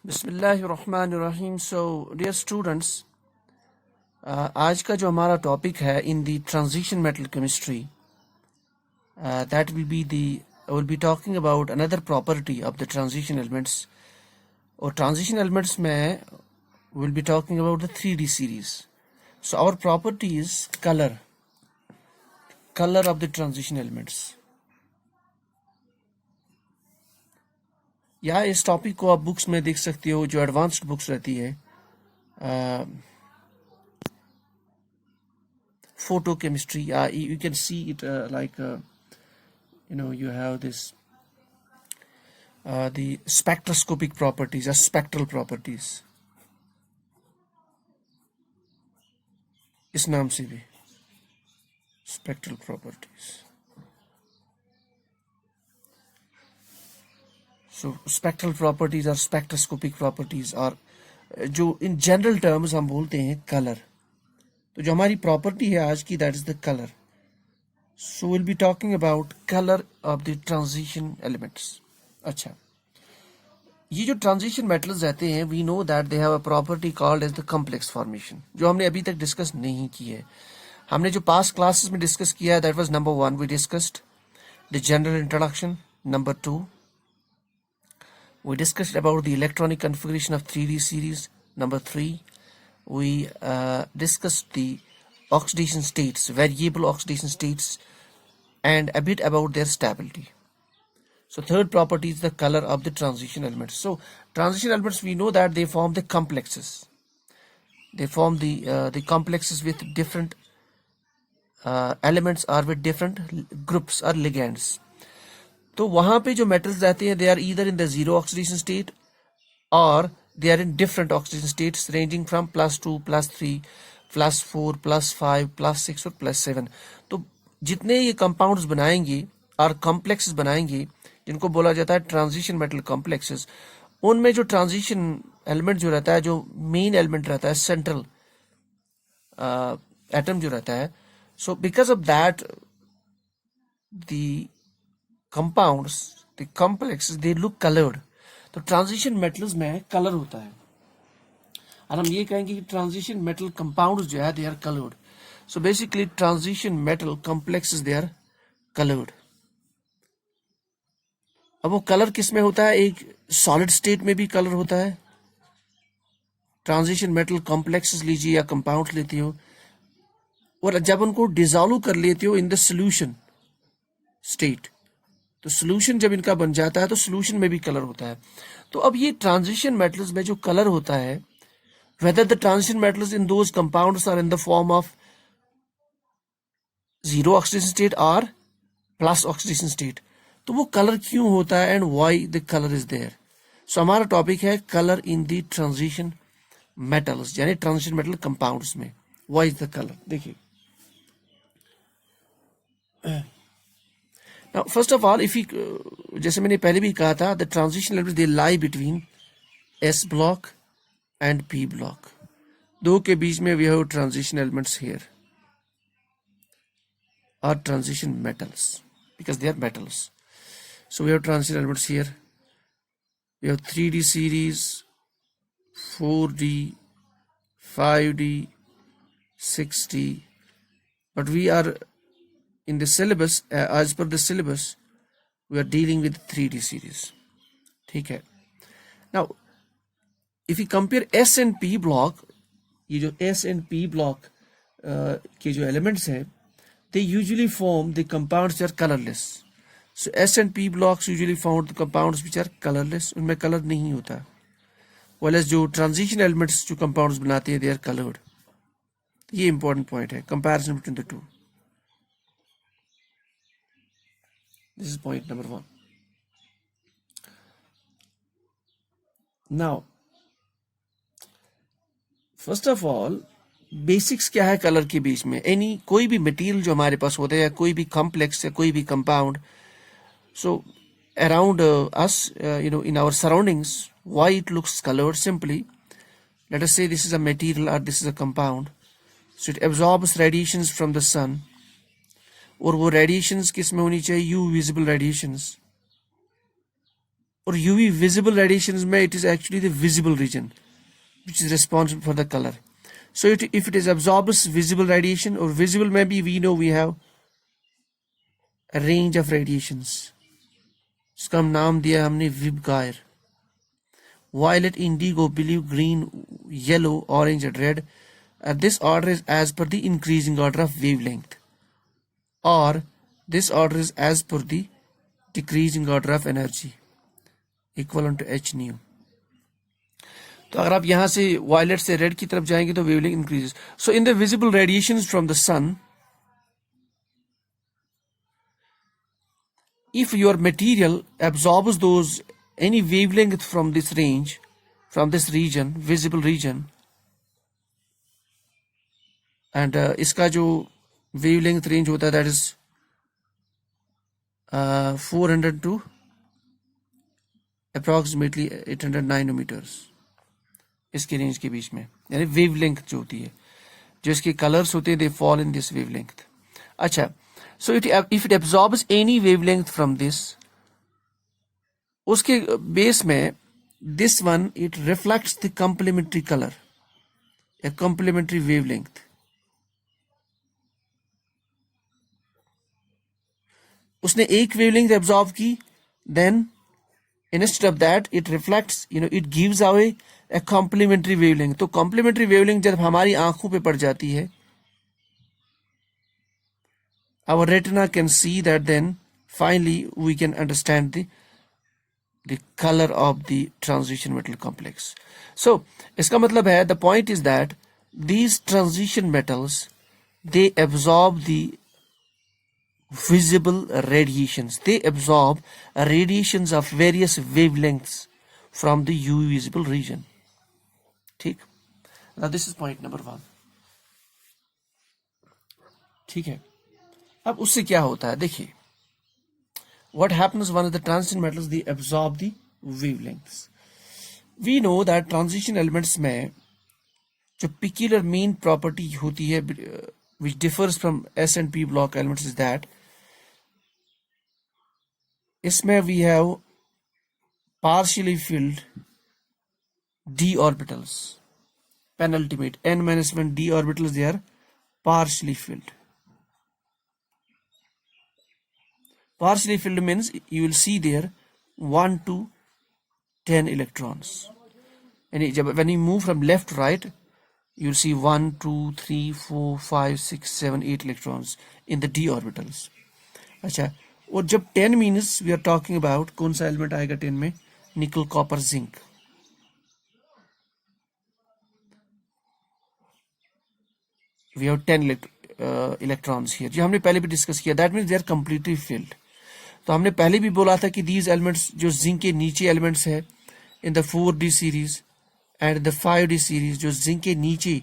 बिस्मिल्लाहिर्रहमानिर्रहीम। So dear students, आज का जो हमारा टॉपिक है in the transition metal chemistry, that will be talking about another property of the transition elements. और ट्रांजिशन एलिमेंट्स में will be talking about the 3D series. So our property is colour of the transition elements. या इस topic को आप books में देख सकते हो, जो एडवांस्ड बुक्स रहती है, photochemistry. You can see it you have this the spectroscopic properties or spectral properties, इस नाम से भी spectral properties. So spectral properties or spectroscopic properties are जो in general terms हम बोलते हैं कलर। तो जो हमारी प्रॉपर्टी है आज की, that is the colour. So will be talking about colour of the transition elements. अच्छा, ये जो ट्रांजिशन मेटल्स रहते हैं, we know that they have a property called as the complex formation, जो हमने अभी तक डिस्कस नहीं की है। हमने जो पास्ट क्लासेस में डिस्कस किया है, that was number 1, we discussed the general introduction. Number 2, we discussed about the electronic configuration of 3D series. Number 3, we discussed the oxidation states, variable oxidation states, and a bit about their stability. So third property is the color of the transition elements. So transition elements, we know that they form the complexes. They form the complexes with different elements or with different groups or ligands. तो वहां पे जो metals रहते हैं, they are either in the zero oxidation state और they are in different oxidation states ranging from +2, +3, +4, +5, +6 और +7। तो जितने ये कंपाउंड्स बनाएंगे और कॉम्प्लेक्सेस बनाएंगे, जिनको बोला जाता है ट्रांजिशन मेटल कॉम्प्लेक्सेस, उनमें जो ट्रांजिशन एलिमेंट जो रहता है, जो मेन एलिमेंट रहता है, सेंट्रल एटम जो रहता है, so because of that the compounds, the complexes, they look coloured. तो ट्रांजिशन मेटल्स में कलर होता है, और हम ये कहेंगे कि ट्रांजिशन मेटल कंपाउंड्स जो है, they are coloured. So basically transition metal complexes, they are coloured. अब वो कलर किस में होता है? एक सॉलिड स्टेट में भी कलर होता है। ट्रांजिशन मेटल कॉम्प्लेक्सेस लीजिए या कंपाउंड्स लेती हो, और जब उनको डिसॉल्व कर लेते हो इन द सोल्यूशन स्टेट, तो सोल्यूशन जब इनका बन जाता है, तो सोल्यूशन में भी कलर होता है। तो अब ये ट्रांजिशन मेटल्स में जो कलर होता है, whether the transition metals in those compounds are in the form of zero oxidation state or plus oxidation state, तो वो कलर क्यों होता है and why the colour is there. So हमारा टॉपिक है colour in the transition metals, यानी transition metal compounds में why is the colour. देखिए, Now, first of all, if we, जैसे मैंने पहले भी कहा था, the transition elements they lie between S block and P block. दो के बीच में we have transition elements here, or transition metals, because they are metals. So we have transition elements here. We have 3D series, 4D, 5D, 6D, but we are in the syllabus, as per the syllabus, we are dealing with 3D series. ठीक है। Now, if we compare S and P block, ये जो S and P block के जो elements हैं, they usually form the compounds which are colorless. So S and P blocks usually form the compounds which are colorless, उनमें color नहीं होता। Whereas जो transition elements जो compounds बनाते हैं, they are colored. ये important point है, comparison between the two. This is point number 1. Now, first of all, basics क्या है कलर के बीच में? कोई भी मटेरियल जो हमारे पास होता है, कोई भी कॉम्प्लेक्स या कोई भी compound, so around us, in our surroundings, why it looks colored? Simply, let us say this is a material or this is a compound, so it absorbs radiations from the sun, और वो radiations किस में होनी चाहिए? You visible radiations. और UV visible radiations में it is actually the visible region which is responsible for the color. So if it is absorbs visible radiation or visible में भी we know we have a range of radiations. इसका हम नाम दिया हमने विबगायर. Violet, indigo, blue, green, yellow, orange and red. This order is as per the increasing order of wavelength, or this order is as per the decreasing order of energy equivalent to h nu. तो अगर आप यहां से violet से red की तरफ जाएंगे तो wavelength increases. So in the visible radiations from the sun, if your material absorbs those any wavelength from this range, from this region, visible region, and इसका जो wavelength range होता है that is 400 to approximately 800 nanometers, इसके range के बीच में, यानी wavelength जो होती है, जो इसके कलर्स होते हैं they fall in this wavelength. अच्छा, so if it absorbs any wavelength from this, उसके बेस में this one it reflects the complementary colour या कॉम्प्लीमेंट्री वेवलेंथ. उसने एक वेवलेंथ एब्जॉर्ब की, then instead of that it reflects, it gives away a complementary wavelength. तो complementary wavelength जब हमारी आंखों पे पड़ जाती है, our retina can see that, then finally we can understand the color of the transition metal complex. So इसका मतलब है, the point is that these transition metals, they absorb the visible radiations. They absorb radiations of various wavelengths from the UV visible region. ठीक. Now this is point number 1. ठीक है. अब उससे क्या होता है देखिए. What happens when the transition metals they absorb the wavelengths? We know that transition elements में जो peculiar main property होती है which differs from S and P block elements is that इसमें we have partially filled d orbitals, penultimate n-1 d orbitals, they are partially filled. Partially filled means you will see there 1 to 10 electrons, and when you move from left to right you will see 1 2 3 4 5 6 7 8 electrons in the d orbitals. अच्छा, और जब 10 means we are talking about, कौन सा element आएगा 10 में? Nickel, copper, zinc. We have 10 electrons here, जो हमने पहले भी डिस्कस किया. That means they are completely filled. तो हमने पहले भी बोला था कि दीज एलिमेंट्स जो जिंक के नीचे एलिमेंट्स है in the 4D series and the 5D series, जो जिंक के नीचे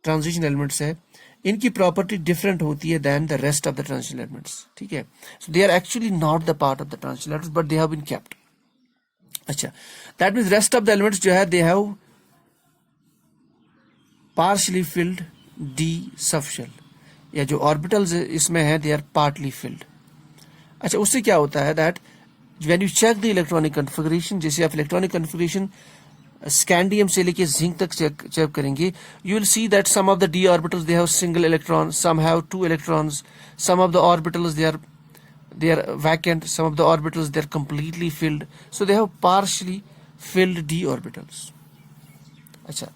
ट्रांजिशन एलिमेंट्स है, इनकी प्रॉपर्टी डिफरेंट होती है then the rest of the transition elements. ठीक है. So they are actually not the part of the transition elements but they have been kept. अच्छा, that means rest of the elements जो है they have partially filled D subshell, या जो orbitals इसमें है they are partly field. अच्छा, उससे क्या होता है that when you check the electronic configuration, जैसे आप इलेक्ट्रॉनिक कन्फिगरेशन स्कैंडियम से लेके जिंक तक चेक करेंगे, you will see that some of the d orbitals they have single electron, some have 2 electrons, some of the orbitals they are vacant, some of the orbitals they are completely filled, so they have partially filled d orbitals. अच्छा,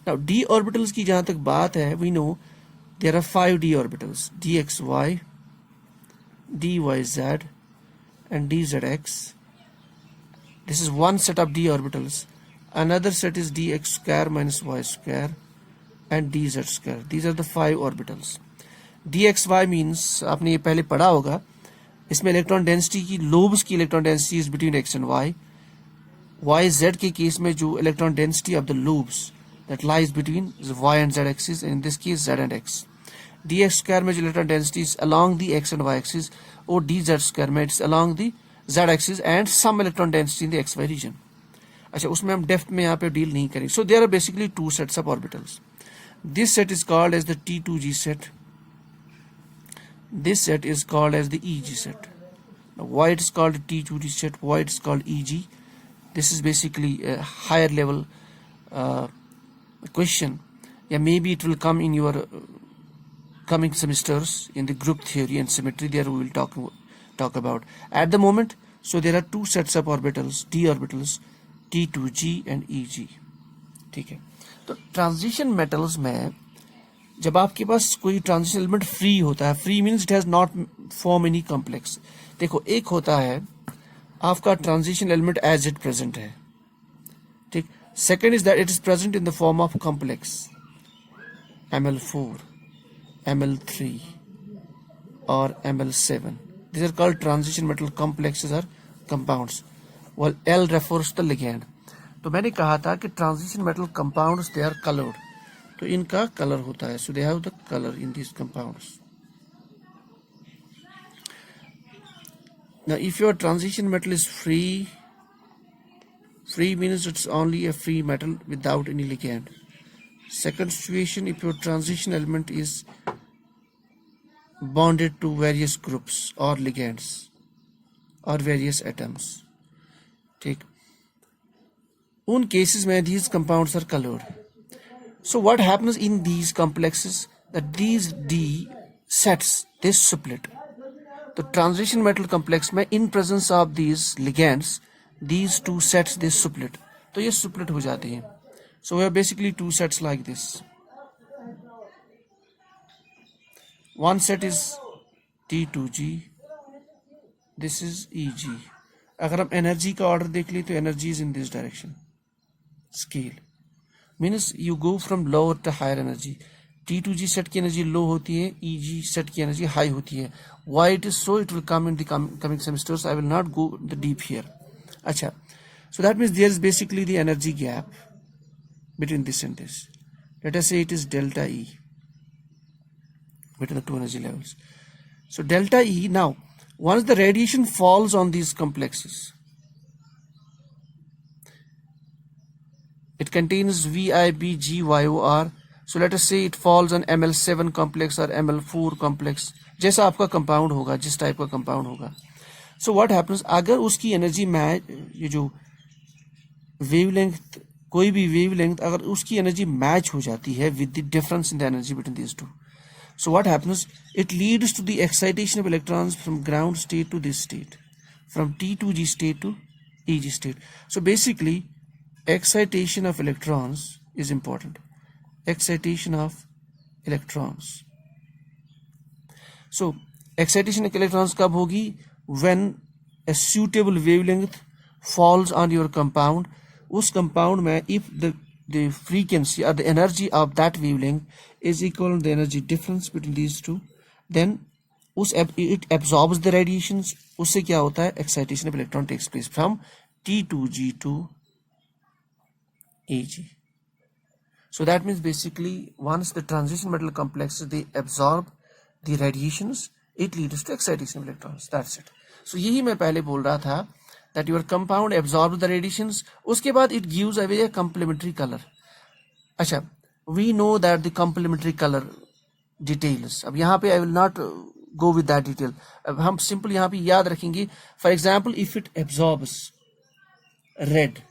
now d orbitals की जहां तक बात है, we know there are 5 d orbitals, dxy, dyz and dzx. This is one set of d orbitals. Another set is dx square minus y square and dz square. These are the 5 orbitals. dxy means आपने ये पहले पढ़ा होगा, इसमें electron density की, lobes की electron density is between x and y. yz के case में जो electron density of the lobes that lies between y and z axis, in this case z and x. dx square में जो electron density is along the x and y axis, और dz square में it's along the z axis and some electron density in the xy region. अच्छा, उसमें हम depth में यहाँ पे डील नहीं करेंगे. So there are basically 2 sets of orbitals. This set is called as the T2G set. This set is called as the EG set. Now, why it is called T2G set? Why it is called EG? This is basically a higher level question. Yeah, maybe it will come in your coming semesters in the group theory and symmetry. There we will talk about. At the moment, so there are two sets of orbitals, d orbitals, T2g and Eg. ठीक है. तो transition metals में जब आपके पास कोई transition element free होता है, free means it has not form any complex. देखो, एक होता है आपका transition element as it present है, ठीक. Second is that it is present in the form of complex Ml4, Ml3 or Ml7. These are called transition metal complexes or compounds. Well, L refers to the ligand. तो मैंने कहा था कि transition metal compounds they are coloured, तो इनका colour होता है. So they have the colour in this compounds. Now if your transition metal is free means it's only a free metal without any ligand. Second situation, if your transition element is bonded to various groups or ligands or various atoms, ठीक, उन cases में these compounds are colored. So what happens in these complexes, that these D sets, they split. तो transition metal complex में in presence of these ligands, these two sets they split, तो ये split हो जाते हैं. So we have basically two sets like this. One set is T2g, this is Eg. अगर हम energy का ऑर्डर देख ली तो energy is in this direction. Scale means you go from lower to higher energy. T2g set की energy low होती है, Eg set की एनर्जी हाई होती है. Why it is so, it will come in the coming semesters. I will not go the deep here. अच्छा, so that means there is basically the energy gap between this and this. Let us say it is delta E between the two energy levels. So delta E, now once the radiation falls on these complexes, it contains VIBGYOR. So let us say it falls on Ml7 complex or Ml4 complex, जैसा आपका compound होगा, जिस type का compound होगा. सो what happens, अगर उसकी energy match, ये जो वेवलेंथ, कोई भी वेवलेंथ अगर उसकी एनर्जी मैच हो जाती है with the difference in the energy between these two, so what happens, it leads to the excitation of electrons from ground state to this state, from T2g state to Eg state. So basically excitation of electrons is important. Excitation of electrons. So excitation of electrons कब होगी? When a suitable wavelength falls on your compound. उस compound में if the frequency or the energy of that wavelength is equal to the energy difference between these two, then it absorbs the radiations. उससे क्या होता है? Excitation of electron takes place from T2g to Eg. So that means basically once the transition metal complexes they absorb the radiations, it leads to excitation of electrons. That's it. So यही मैं पहले बोल रहा था that your compound absorbs the radiations, उसके बाद it gives away a complementary color. अच्छा, we know that the complementary color details. अब यहाँ पे I will not go with that detail. अब हम simple यहाँ पे याद रखेंगे. For example, if it absorbs red,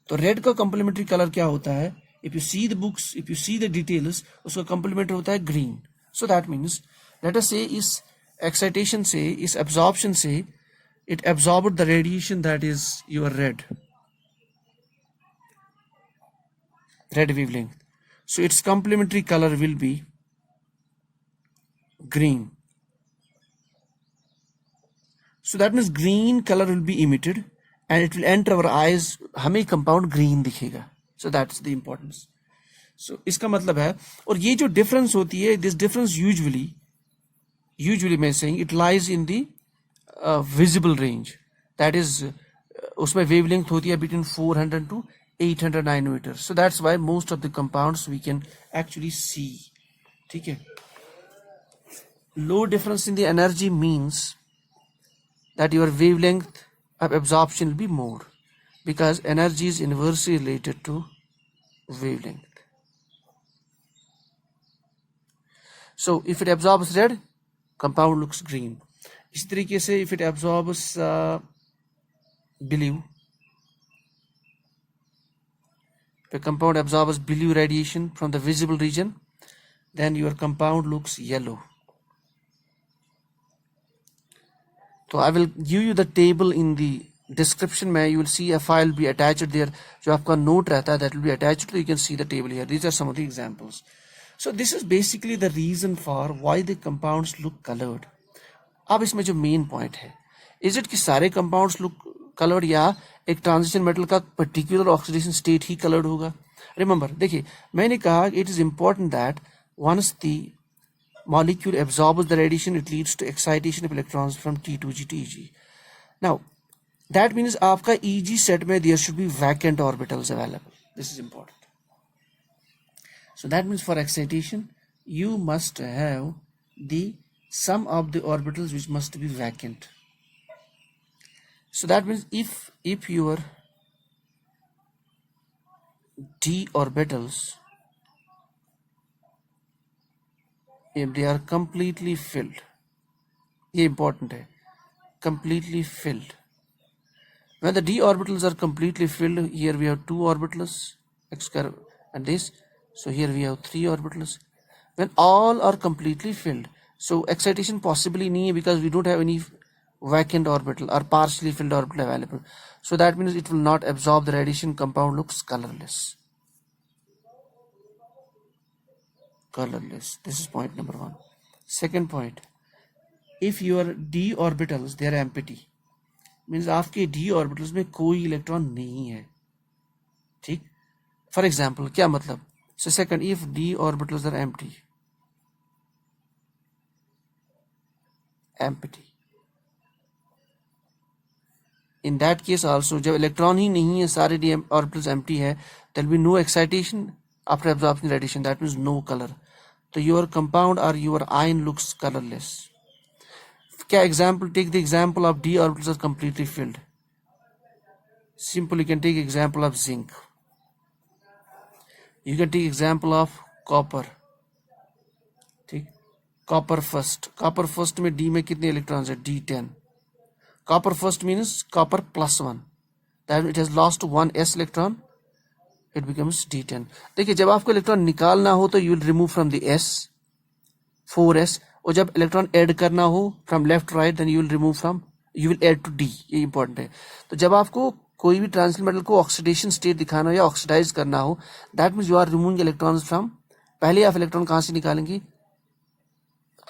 तो रेड का कॉम्प्लीमेंट्री कलर क्या होता है? If you see the books, if you see the details, उसका कॉम्प्लीमेंट्री होता है green. So that means let us say इस एक्साइटेशन से, इस एब्जॉर्प्शन से, it absorbed the radiation that is your red wavelength. So it's complementary colour will be green. So that means green colour will be emitted and it will enter our eyes, हमें compound green दिखेगा. So that's the importance. सो इसका मतलब है, और ये जो difference होती है, दिस डिफरेंस यूजुअली मैं saying it lies in the visible range, that is उसमें वेवलेंथ होती है बिटवीन 400 to 800 नैनोमीटर. So that's why most of the compounds we can actually see. ठीक है. Low difference in the energy means that your wavelength of absorption will be more, because energy is inversely related to wavelength. So if it absorbs red, compound looks green. इस तरीके से if it absorbs blue, The compound absorbs blue radiation from the visible region, then your compound looks yellow. So I will give you the table in the description में. You will see a file be attached there. जो आपका note रहता है that will be attached to. You can see the table here. These are some of the examples. So this is basically the reason for why the compounds look colored. अब इसमें जो main point है, is it कि सारे compounds look colored या एक transition metal का particular oxidation state ही colored होगा? Remember, देखिए मैंने कहा it is important that once the molecule absorbs the radiation, it leads to excitation of electrons from T2G to Eg. Now, that means आपका Eg set में there should be vacant orbitals available. This is important. So that means for excitation, you must have the sum of the orbitals which must be vacant. So that means if your d orbitals, if they are completely filled, ये important है, completely filled. When the d orbitals are completely filled, here we have 2 orbitals, x curve and this. So here we have 3 orbitals. When all are completely filled, so excitation possibly नहीं है because we don't have any vacant orbital or partially filled orbital available. So that means it will not absorb the radiation. Compound looks colorless. Colorless. This is point number 1. Second point, if your d orbitals they are empty, means आपके d orbitals में कोई electron नहीं है, ठीक? For example, क्या मतलब? So second, if d orbitals are empty, in that case also, जब electron ही नहीं है, सारे d orbitals empty है, there will be no excitation after absorption radiation. That means no color. So your compound or your ion looks colorless. क्या example? Take the example of d orbitals are completely filled. Simple, you can take example of zinc. You can take example of copper. ठीक? Copper first. Copper first में d में कितने electrons है? D10. Copper first means copper plus 1. That it has lost 1 s electron. It becomes D10. देखिए जब आपको electron निकालना हो तो you will remove from the s 4s, और जब इलेक्ट्रॉन ऐड करना हो from left right then you will add to d. ये इंपॉर्टेंट है. तो जब आपको कोई भी ट्रांजिशन मेटल को ऑक्सीडेशन स्टेट दिखाना हो या ऑक्सीडाइज करना हो, that means you are removing electrons from, पहले आप इलेक्ट्रॉन कहाँ से निकालेंगे?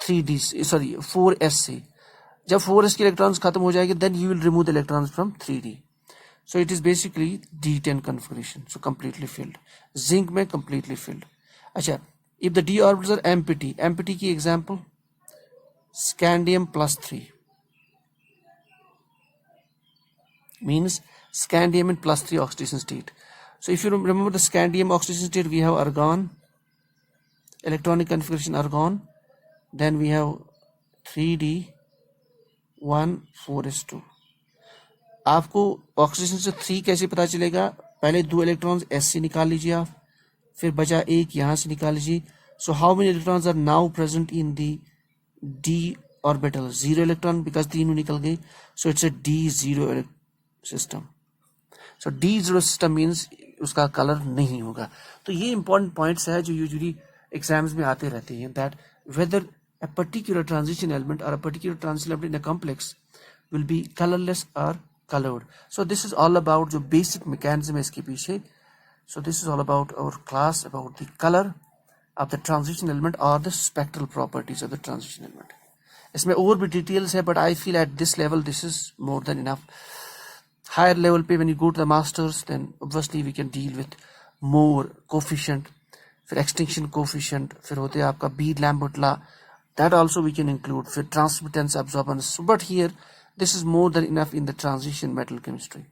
4s से. जब 4s के इलेक्ट्रॉन्स खत्म हो जाएंगे then you will remove the electrons from 3d. So it is basically D10 configuration. So completely filled. Zinc में completely filled. अच्छा, if the d orbitals are empty की example, scandium plus 3 means scandium in plus 3 oxidation state. So if you remember the scandium oxidation state, we have argon, electronic configuration argon, then we have 3d 1 4s2. आपको oxygen से 3 कैसे पता चलेगा? पहले 2 electrons s से निकाल लीजिए आप, फिर बचा 1 यहाँ से निकाल लीजिए. So how many electrons are now present in the d orbital? 0 electron, because 3 निकल गए. So it's a d0 system. So d0 system means उसका कलर नहीं होगा. तो ये इंपॉर्टेंट पॉइंट्स है जो यूजुअली एग्जाम्स में आते रहते हैं, that whether a particular transition element or a particular transition element in a complex will be colorless or colored. So this is all about the basic mechanism इसके पीछे. So this is all about our class about the color of the transition element or the spectral properties of the transition element. इसमें और भी details है, but I feel at this level this is more than enough. Higher level पे when you go to the masters, then obviously we can deal with more coefficient, फिर extinction coefficient, फिर होते हैं आपका Beer-Lambert law, that also we can include, फिर transmittance absorbance. But here this is more than enough in the transition metal chemistry.